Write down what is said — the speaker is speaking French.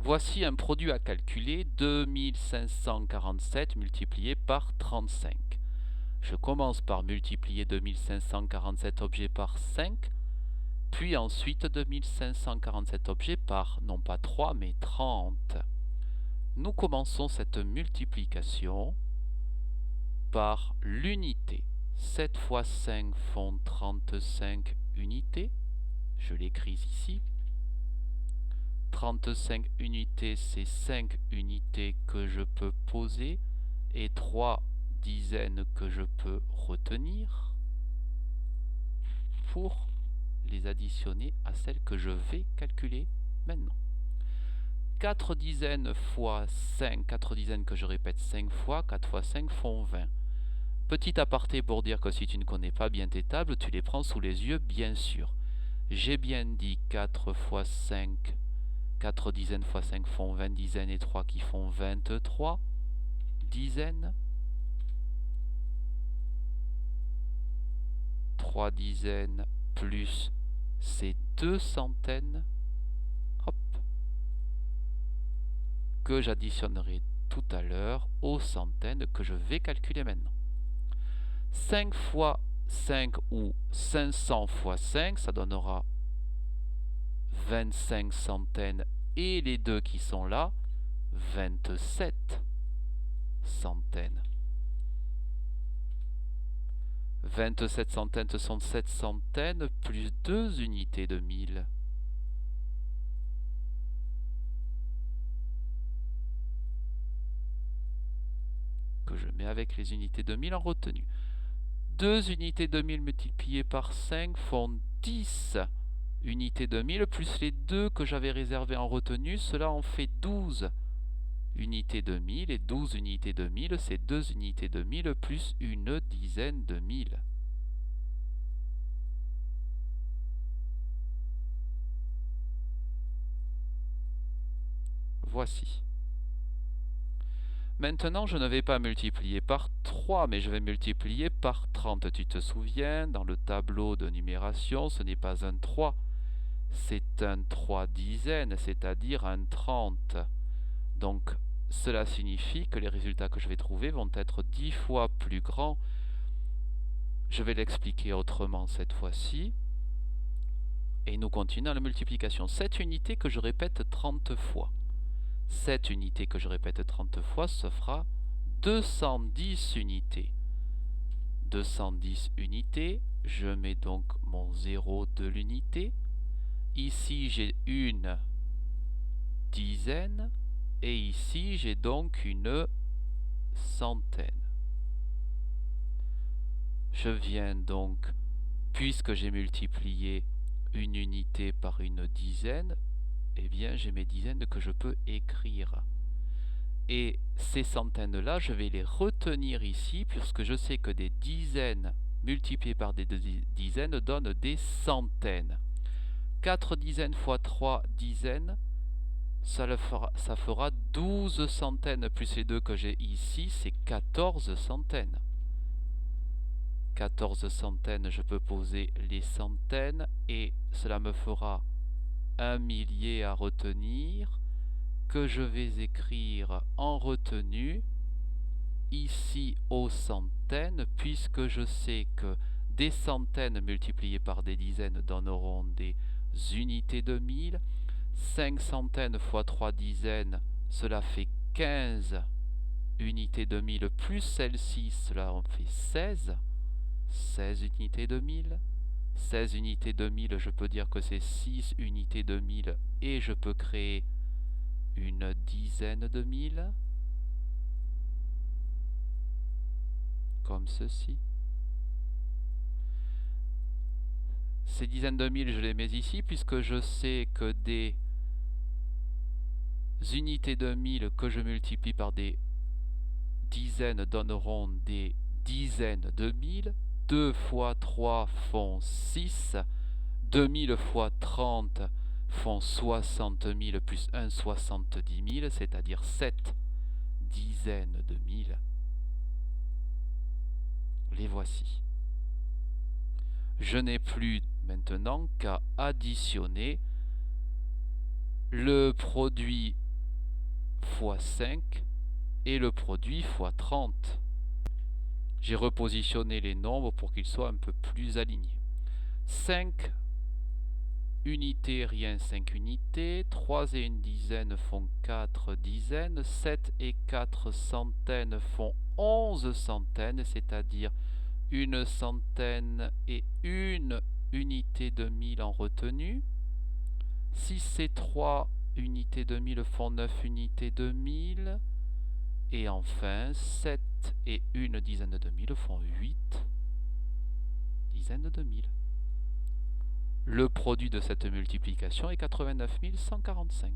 Voici un produit à calculer, 2547 multiplié par 35. Je commence par multiplier 2547 objets par 5, puis ensuite 2547 objets par, non pas 3, mais 30. Nous commençons cette multiplication par l'unité. 7 fois 5 font 35 unités. Je l'écris ici. 35 unités, c'est 5 unités que je peux poser et 3 dizaines que je peux retenir pour les additionner à celles que je vais calculer maintenant. 4 dizaines fois 5, 4 dizaines que je répète 5 fois, 4 fois 5 font 20. Petit aparté pour dire que si tu ne connais pas bien tes tables, tu les prends sous les yeux, bien sûr. J'ai bien dit 4 fois 5, 4 dizaines fois 5 font 20 dizaines et 3 qui font 23 dizaines. 3 dizaines plus ces 2 centaines, hop, que j'additionnerai tout à l'heure aux centaines que je vais calculer maintenant. 5 fois 5 ou 500 fois 5, ça donnera 25 centaines et les deux qui sont là, 27 centaines. 27 centaines, ce sont 7 centaines plus 2 unités de 1000. Que je mets avec les unités de 1000 en retenue. 2 unités de 1000 multipliées par 5 font 10 unités de 1000, plus les 2 que j'avais réservés en retenue, cela en fait 12 unités de 1000, et 12 unités de 1000, c'est 2 unités de 1000 plus une dizaine de 1000. Voici. Maintenant, je ne vais pas multiplier par 3, mais je vais multiplier par 30. Tu te souviens, dans le tableau de numération, ce n'est pas un 3, c'est un 3 dizaines, c'est-à-dire un 30. Donc, cela signifie que les résultats que je vais trouver vont être 10 fois plus grands. Je vais l'expliquer autrement cette fois-ci. Et nous continuons la multiplication. Cette unité que je répète 30 fois. Cette unité que je répète 30 fois, se fera 210 unités. 210 unités, je mets donc mon 0 de l'unité. Ici, j'ai une dizaine. Et ici, j'ai donc une centaine. Je viens donc, puisque j'ai multiplié une unité par une dizaine, eh bien j'ai mes dizaines que je peux écrire. Et ces centaines-là, je vais les retenir ici, puisque je sais que des dizaines multipliées par des dizaines donnent des centaines. 4 dizaines fois 3 dizaines, ça fera 12 centaines, plus les 2 que j'ai ici, c'est 14 centaines. 14 centaines, je peux poser les centaines, et cela me fera un millier à retenir, que je vais écrire en retenue, ici aux centaines, puisque je sais que des centaines multipliées par des dizaines donneront des unités de 1000. 5 centaines fois 3 dizaines, cela fait 15 unités de 1000, plus celle-ci, cela en fait 16. 16 unités de 1000. 16 unités de 1000, je peux dire que c'est 6 unités de 1000, et je peux créer une dizaine de 1000, comme ceci. Ces dizaines de 1000, je les mets ici, puisque je sais que des unités de 1000 que je multiplie par des dizaines donneront des dizaines de 1000. 2 fois 3 font 6. 2000 fois 30 font 60 000 plus 1, 70 000, c'est-à-dire 7 dizaines de 1000. Les voici. Je n'ai plus maintenant qu'à additionner le produit fois 5 et le produit fois 30. J'ai repositionné les nombres pour qu'ils soient un peu plus alignés. 5 unités, rien 5 unités. 3 et une dizaine font 4 dizaines. 7 et 4 centaines font 11 centaines, c'est-à-dire une centaine et une unité de 1000 en retenue. 6 et 3 unités de 1000 font 9 unités de 1000. Et enfin, 7 et une dizaine de 1000 font 8 dizaines de 1000. Le produit de cette multiplication est 89 145.